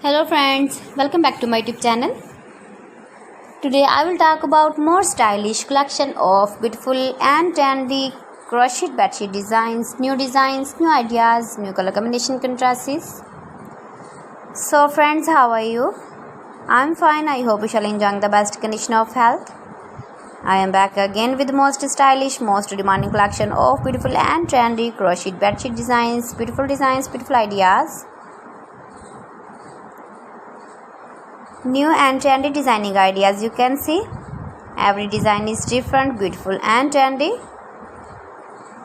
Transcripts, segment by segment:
Hello friends, welcome back to my YouTube channel. Today I will talk about more stylish collection of beautiful and trendy crochet bedsheet designs, new ideas, new color combination contrasts. So friends, how are you? I'm fine. I hope you shall enjoy the best condition of health. I am back again with the most stylish, most demanding collection of beautiful and trendy crochet bedsheet designs, beautiful ideas. New and trendy designing ideas, you can see. Every design is different, beautiful and trendy.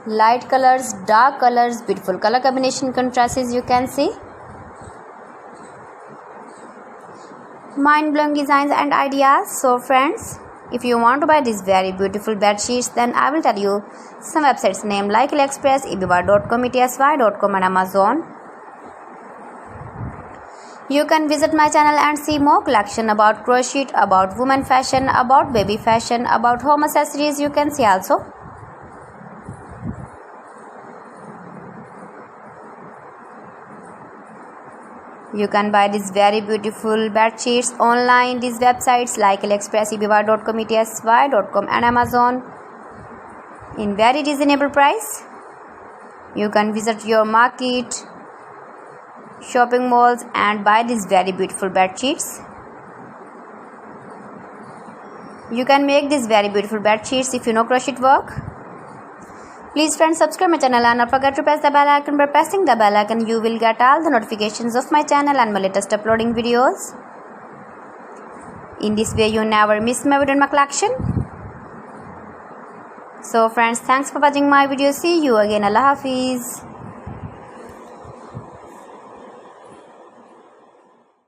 Light colors, dark colors, beautiful color combination contrasts, you can see. Mind-blowing designs and ideas. So friends, if you want to buy these very beautiful bed sheets, then I will tell you some websites named like AliExpress, eBay.com, etsy.com and Amazon. You can visit my channel and see more collection about crochet, about women fashion, about baby fashion, about home accessories, you can see also. You can buy these very beautiful bed sheets online, these websites like AliExpress, eBay.com, etsy.com and Amazon in very reasonable price. You can visit your market, shopping malls and buy these very beautiful bed sheets. You can make these very beautiful bed sheets if you know crochet work. Please friends, subscribe my channel and don't forget to press the bell icon. By pressing the bell icon, you will get all the notifications of my channel and my latest uploading videos. In this way, you never miss my video in my collection. So friends, thanks for watching my video. See you again. Allah Hafiz.